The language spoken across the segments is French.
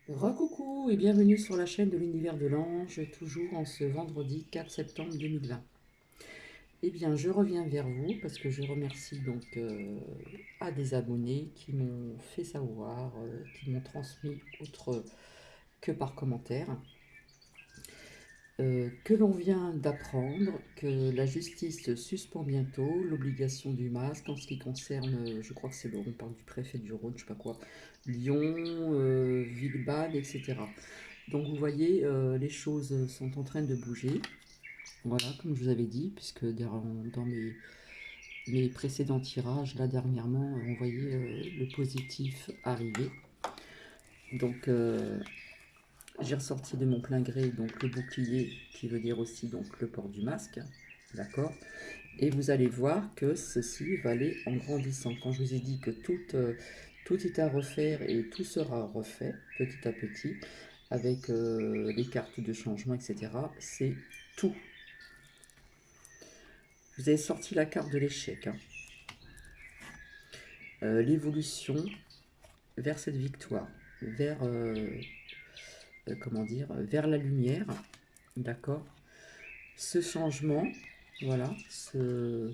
Recoucou et bienvenue sur la chaîne de l'univers de l'ange, toujours en ce vendredi 4 septembre 2020. Eh bien, je reviens vers vous parce que je remercie à des abonnés qui m'ont fait savoir, qui m'ont transmis autre que par commentaire, que l'on vient d'apprendre que la justice suspend bientôt l'obligation du masque en ce qui concerne, je crois que c'est on parle du préfet du Rhône, je sais pas quoi, Lyon, Villeurbanne, etc. Donc vous voyez, les choses sont en train de bouger. Voilà, comme je vous avais dit, puisque dans mes précédents tirages, là dernièrement, on voyait le positif arriver. Donc j'ai ressorti de mon plein gré donc le bouclier, qui veut dire aussi donc le port du masque, d'accord. Et vous allez voir que ceci va aller en grandissant. Quand je vous ai dit que tout est à refaire et tout sera refait petit à petit, avec les cartes de changement, etc. C'est tout. Vous avez sorti la carte de l'échec, hein. L'évolution vers cette victoire, vers, comment dire, vers la lumière, d'accord. Ce changement, voilà, ce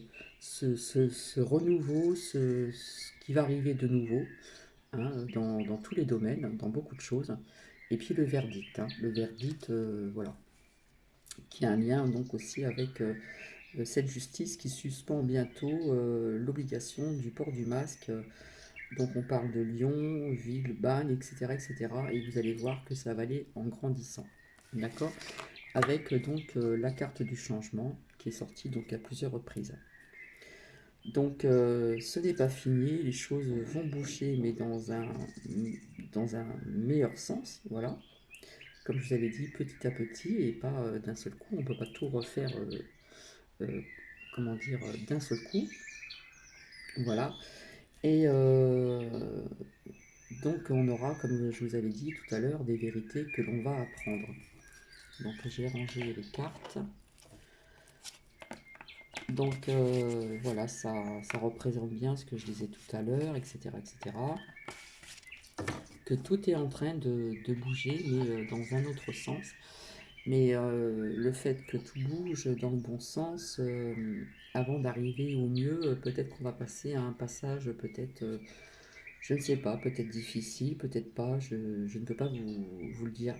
renouveau, ce qui va arriver de nouveau, hein, dans tous les domaines, dans beaucoup de choses. Et puis le verdict, hein, le verdict, voilà, qui a un lien donc aussi avec cette justice qui suspend bientôt l'obligation du port du masque. Donc on parle de Lyon, Villeurbanne, etc., etc. Et vous allez voir que ça va aller en grandissant. D'accord. Avec la carte du changement qui est sortie donc à plusieurs reprises. Donc ce n'est pas fini, les choses vont bouger mais dans un meilleur sens, voilà. Comme je vous avais dit, petit à petit et pas d'un seul coup, on ne peut pas tout refaire, euh, comment dire, d'un seul coup, voilà. Et donc on aura, comme je vous avais dit tout à l'heure, des vérités que l'on va apprendre. Donc je vais ranger les cartes. Donc voilà, ça représente bien ce que je disais tout à l'heure, etc., etc. Que tout est en train de bouger, mais dans un autre sens. Mais le fait que tout bouge dans le bon sens, avant d'arriver au mieux, peut-être qu'on va passer à un passage, peut-être, je ne sais pas, peut-être difficile, peut-être pas, je ne peux pas vous le dire.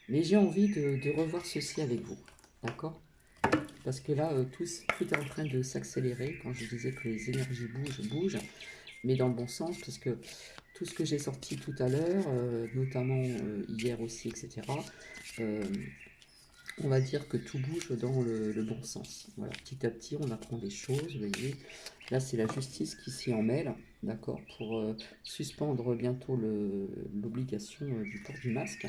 Mais j'ai envie de revoir ceci avec vous, d'accord. Parce que là, tout est en train de s'accélérer. Quand je disais que les énergies bougent, mais dans le bon sens, parce que tout ce que j'ai sorti tout à l'heure, notamment hier aussi, etc., euh, on va dire que tout bouge dans le bon sens. Voilà, petit à petit, on apprend des choses, vous voyez. Là, c'est la justice qui s'y en mêle, d'accord, pour suspendre bientôt l'obligation du port du masque.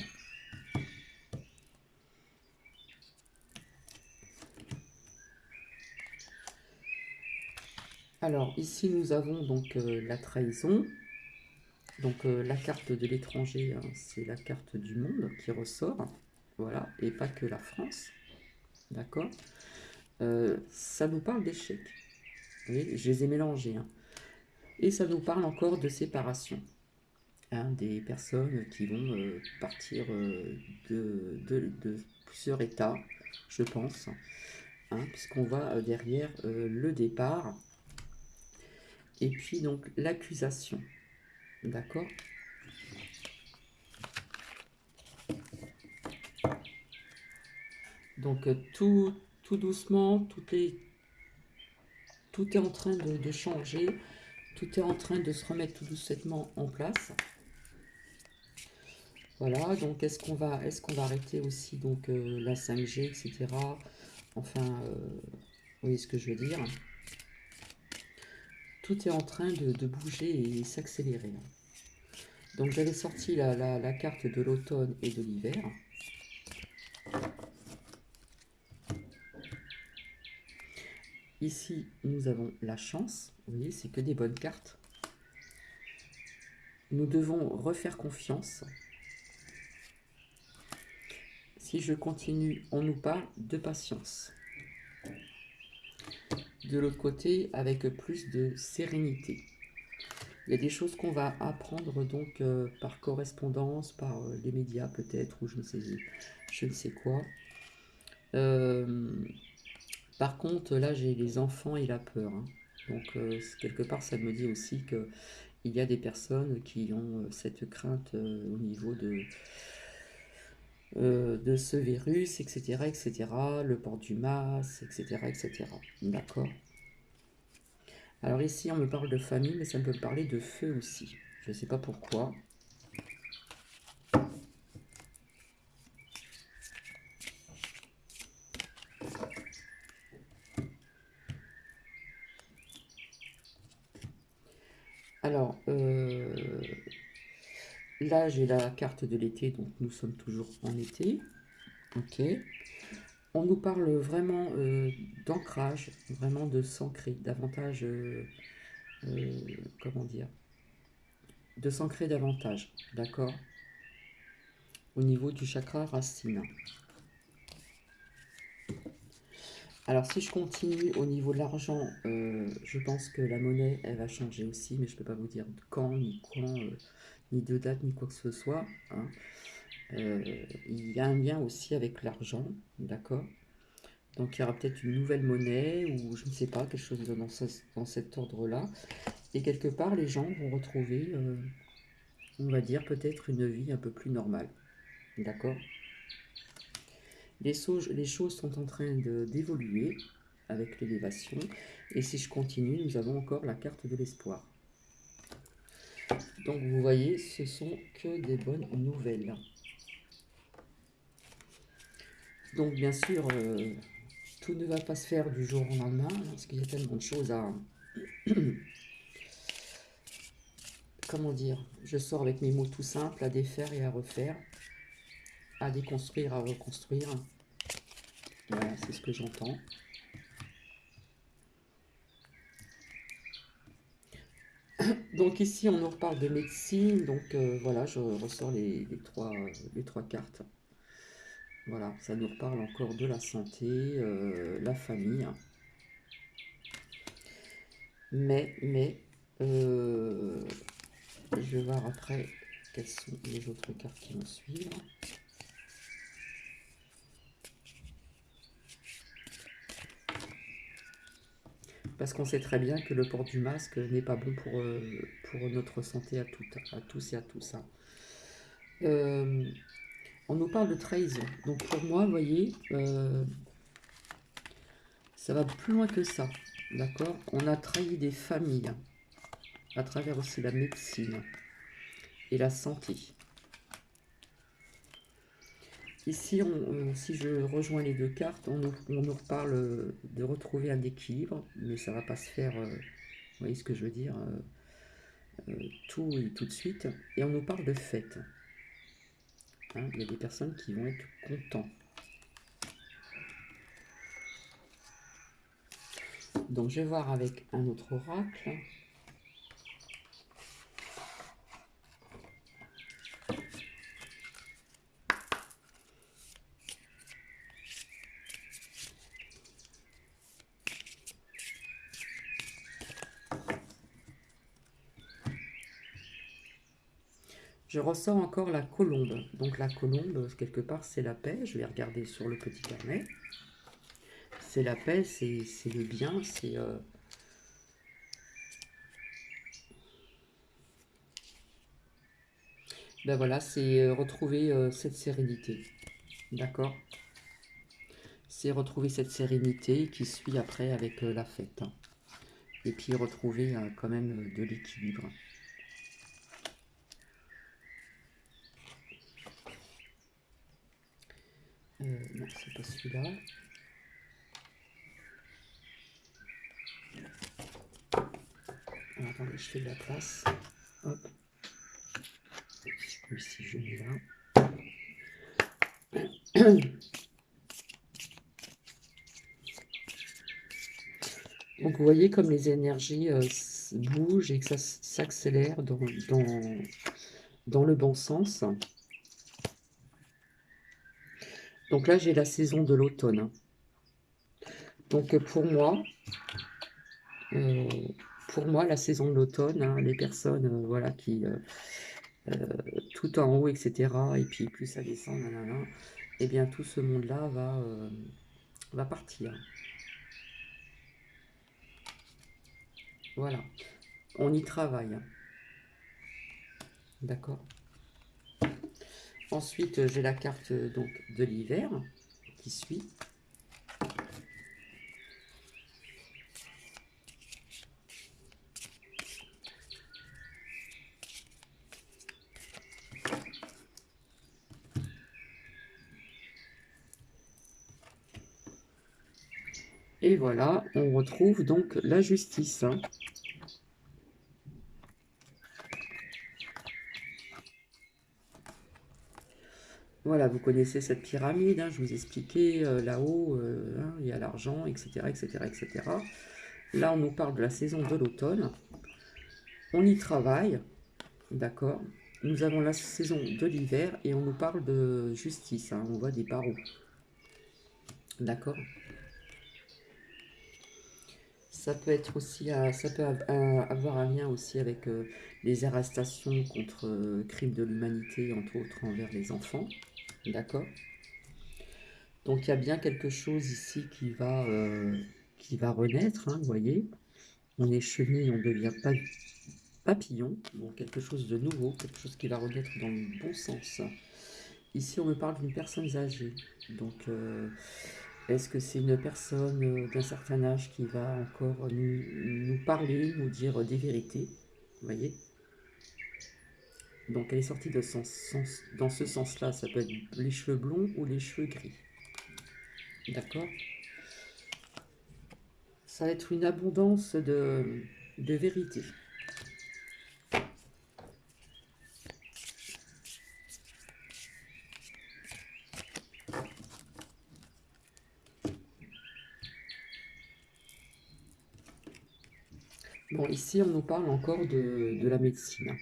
Alors, ici, nous avons donc la trahison. Donc la carte de l'étranger, hein, c'est la carte du monde qui ressort, voilà, et pas que la France, d'accord. Ça nous parle d'échec, vous voyez, je les ai mélangés, hein. Et ça nous parle encore de séparation, hein, des personnes qui vont partir de plusieurs états, je pense, hein, puisqu'on va derrière le départ, et puis donc l'accusation, d'accord. Donc tout doucement, tout est en train de changer, tout est en train de se remettre tout doucement en place. Voilà, donc est-ce qu'on va arrêter aussi donc la 5G, etc. Enfin, vous voyez ce que je veux dire. Tout est en train de bouger et s'accélérer. Donc j'avais sorti la carte de l'automne et de l'hiver. Ici, nous avons la chance. Vous voyez, c'est que des bonnes cartes. Nous devons refaire confiance. Si je continue, on nous parle de patience. De l'autre côté, avec plus de sérénité. Il y a des choses qu'on va apprendre donc par correspondance, par les médias peut-être, ou je ne sais quoi. Par contre, là, j'ai les enfants et la peur, hein. Donc, quelque part, ça me dit aussi que il y a des personnes qui ont cette crainte au niveau de ce virus, etc., etc., le port du masque, etc., etc. D'accord. Alors ici, on me parle de famille, mais ça peut me parler de feu aussi. Je ne sais pas pourquoi. Alors, là, j'ai la carte de l'été, donc nous sommes toujours en été. Ok. On nous parle vraiment d'ancrage, vraiment de s'ancrer, davantage, comment dire, de s'ancrer davantage, d'accord, au niveau du chakra racine. Alors si je continue au niveau de l'argent, je pense que la monnaie, elle va changer aussi, mais je ne peux pas vous dire quand, ni quand, ni de date, ni quoi que ce soit, hein. Il y a un lien aussi avec l'argent, d'accord. Donc il y aura peut-être une nouvelle monnaie, ou je ne sais pas, quelque chose dans cet ordre-là. Et quelque part, les gens vont retrouver, on va dire, peut-être une vie un peu plus normale, d'accord. Les choses sont en train d'évoluer avec l'élévation. Et si je continue, nous avons encore la carte de l'espoir. Donc vous voyez, ce sont que des bonnes nouvelles. Donc bien sûr, tout ne va pas se faire du jour au lendemain, parce qu'il y a tellement de choses à... Comment dire? Je sors avec mes mots tout simples, à défaire et à refaire, à déconstruire, à reconstruire. Voilà, c'est ce que j'entends. Donc ici, on nous reparle de médecine. Donc voilà, je ressors les trois cartes. Voilà, ça nous reparle encore de la santé, la famille. Mais, euh, je vais voir après quelles sont les autres cartes qui vont suivre. Parce qu'on sait très bien que le port du masque n'est pas bon pour notre santé à tous et à tous, hein. On nous parle de trahison. Donc pour moi, vous voyez, ça va plus loin que ça. D'accord. On a trahi des familles à travers aussi la médecine et la santé. Ici, si je rejoins les deux cartes, on nous reparle de retrouver un équilibre, mais ça ne va pas se faire, vous voyez ce que je veux dire, tout et tout de suite. Et on nous parle de fête, hein. Il y a des personnes qui vont être contents. Donc je vais voir avec un autre oracle. Je ressors encore la colombe. Donc la colombe, quelque part, c'est la paix. Je vais regarder sur le petit carnet. C'est la paix, c'est le bien, c'est... ben voilà, c'est retrouver cette sérénité. D'accord. C'est retrouver cette sérénité qui suit après avec la fête, hein. Et puis retrouver quand même de l'équilibre. Non, c'est pas celui-là. Alors, attendez, je fais de la place. Hop. Ici, je mets là. Donc vous voyez comme les énergies bougent et que ça s'accélère dans le bon sens. Donc là, j'ai la saison de l'automne. Donc pour moi, pour moi, la saison de l'automne, hein, les personnes voilà, qui tout en haut, etc. Et puis plus ça descend, nanana, et bien tout ce monde-là va partir. Voilà, on y travaille. D'accord. Ensuite, j'ai la carte donc de l'hiver qui suit. Et voilà, on retrouve donc la justice. Voilà, vous connaissez cette pyramide, hein, je vous expliquais là-haut, hein, il y a l'argent, etc., etc., etc. Là, on nous parle de la saison de l'automne. On y travaille, d'accord. Nous avons la saison de l'hiver et on nous parle de justice, hein, on voit des barreaux. D'accord. Ça peut être aussi, ça peut avoir un lien aussi avec les arrestations contre crimes de l'humanité, entre autres envers les enfants. D'accord. Donc il y a bien quelque chose ici qui va renaître, hein, vous voyez. On est chenille, on devient papillon. Bon, quelque chose de nouveau, quelque chose qui va renaître dans le bon sens. Ici, on me parle d'une personne âgée. Donc, est-ce que c'est une personne d'un certain âge qui va encore nous parler, nous dire des vérités? Vous voyez? Donc, elle est sortie de dans ce sens-là. Ça peut être les cheveux blonds ou les cheveux gris. D'accord? Ça va être une abondance de vérité. Bon, ici, on nous parle encore de la médecine.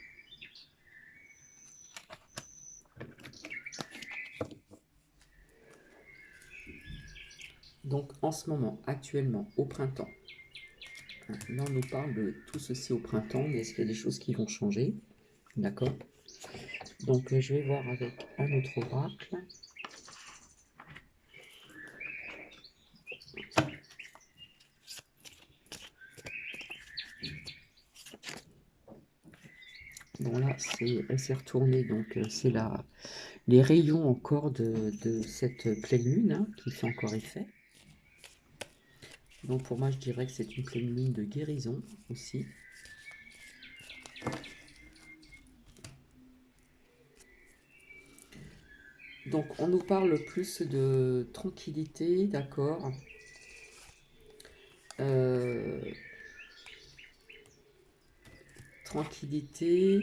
Donc, en ce moment, actuellement, au printemps, là, on nous parle de tout ceci au printemps, mais est-ce qu'il y a des choses qui vont changer? D'accord. Donc, je vais voir avec un autre oracle. Bon, là, elle s'est retournée, donc c'est les rayons encore de cette pleine lune hein, qui fait encore effet. Donc, pour moi, je dirais que c'est une pleine lune de guérison aussi. Donc, on nous parle plus de tranquillité, d'accord. Tranquillité.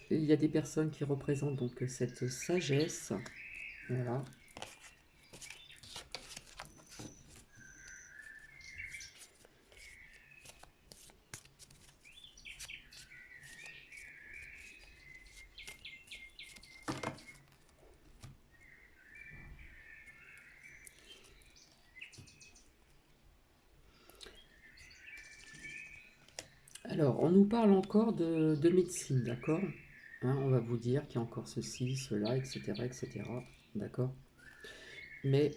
Il y a des personnes qui représentent donc cette sagesse. Voilà. Alors, on nous parle encore de médecine, d'accord. Hein, on va vous dire qu'il y a encore ceci, cela, etc., etc., d'accord. Mais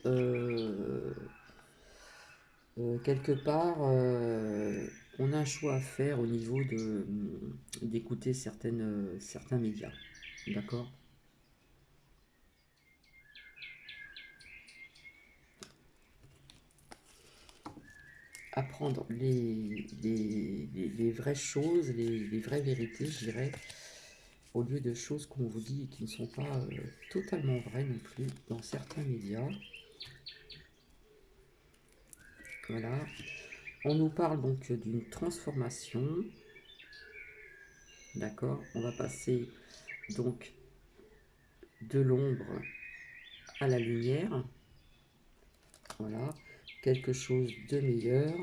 quelque part, on a un choix à faire au niveau d'écouter certains médias, d'accord. Apprendre les vraies choses, les vraies vérités, je dirais, au lieu de choses qu'on vous dit et qui ne sont pas totalement vraies non plus dans certains médias. Voilà. On nous parle donc d'une transformation. D'accord. On va passer donc de l'ombre à la lumière. Voilà. Quelque chose de meilleur.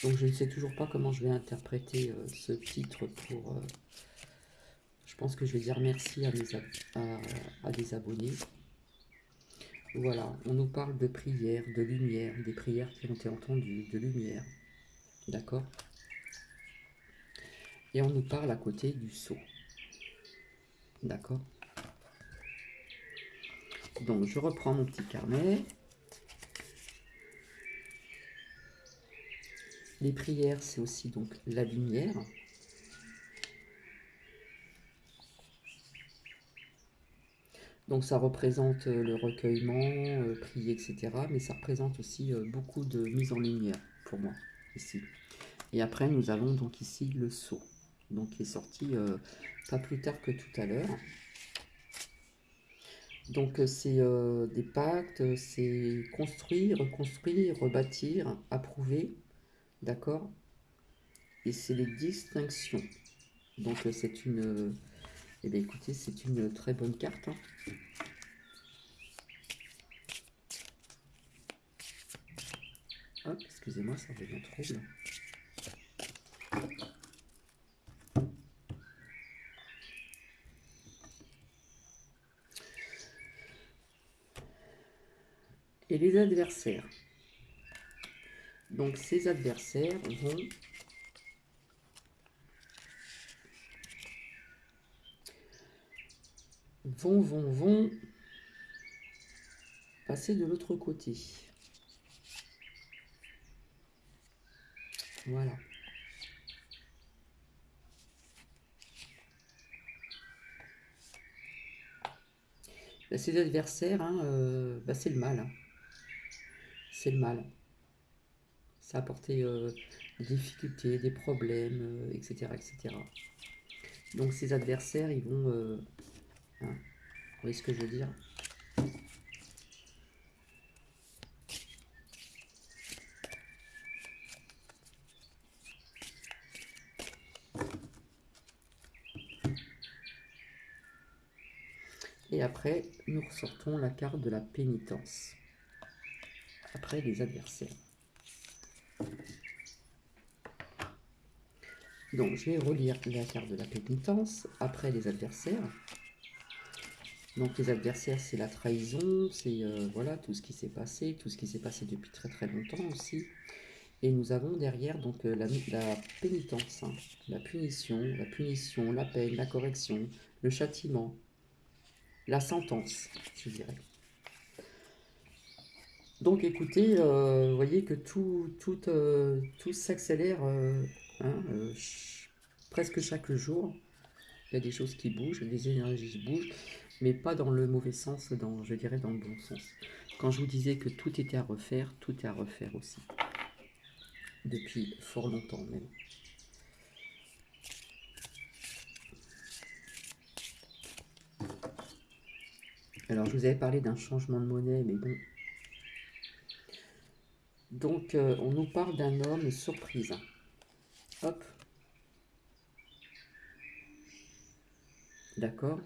Donc je ne sais toujours pas comment je vais interpréter ce titre pour... pense que je vais dire merci à des abonnés. Voilà, on nous parle de prières, de lumière, des prières qui ont été entendues, de lumière. D'accord? Et on nous parle à côté du sceau. D'accord? Donc, je reprends mon petit carnet. Les prières, c'est aussi donc la lumière. Donc, ça représente le recueillement, prier, etc. Mais ça représente aussi beaucoup de mise en lumière pour moi, ici. Et après, nous avons donc ici le sceau. Donc, qui est sorti pas plus tard que tout à l'heure. Donc c'est des pactes, c'est construire, reconstruire, rebâtir, approuver, d'accord? Et c'est les distinctions. Donc c'est une, eh bien écoutez, c'est une très bonne carte, hein. Hop, excusez-moi, ça devient trouble. Et les adversaires. Donc ces adversaires vont passer de l'autre côté. Voilà. Là, ces adversaires, hein, bah, c'est le mal, hein. C'est le mal. Ça a apporté des difficultés, des problèmes, etc., etc. Donc ces adversaires, ils vont... hein, vous voyez ce que je veux dire? Et après, nous ressortons la carte de la pénitence. Après les adversaires. Donc je vais relire la carte de la pénitence après les adversaires. Donc les adversaires, c'est la trahison, c'est voilà tout ce qui s'est passé depuis très très longtemps aussi. Et nous avons derrière donc la pénitence, hein, la punition, la peine, la correction, le châtiment, la sentence, je dirais. Donc écoutez, vous voyez que tout s'accélère hein, presque chaque jour. Il y a des choses qui bougent, des énergies bougent, mais pas dans le mauvais sens, je dirais dans le bon sens. Quand je vous disais que tout était à refaire, tout est à refaire aussi. Depuis fort longtemps même. Alors je vous avais parlé d'un changement de monnaie, mais bon. Donc on nous parle d'un homme surprise. Hop. D'accord.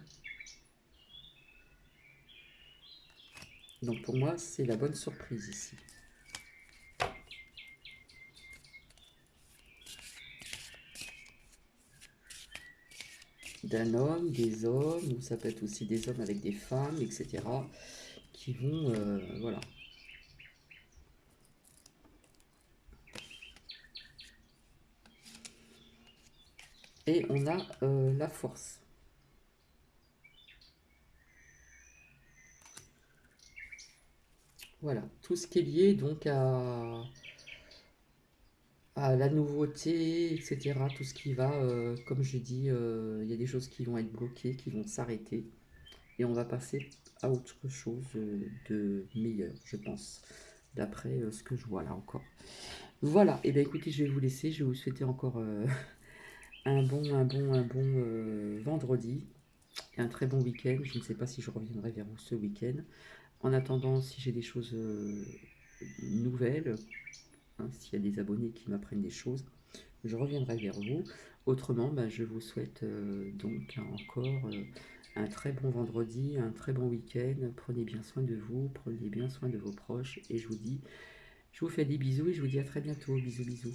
Donc pour moi, c'est la bonne surprise ici. D'un homme, des hommes, ou ça peut être aussi des hommes avec des femmes, etc. qui vont, voilà. Et on a la force. Voilà, tout ce qui est lié donc à la nouveauté, etc. Tout ce qui va, comme je dis, il y a des choses qui vont être bloquées, qui vont s'arrêter. Et on va passer à autre chose de meilleur, je pense, d'après ce que je vois là encore. Voilà, et bien écoutez, je vais vous laisser, je vais vous souhaiter encore un bon vendredi, et un très bon week-end. Je ne sais pas si je reviendrai vers vous ce week-end. En attendant, si j'ai des choses nouvelles, hein, s'il y a des abonnés qui m'apprennent des choses, je reviendrai vers vous. Autrement, bah, je vous souhaite donc encore un très bon vendredi, un très bon week-end. Prenez bien soin de vous, prenez bien soin de vos proches. Et je vous fais des bisous et je vous dis à très bientôt. Bisous, bisous.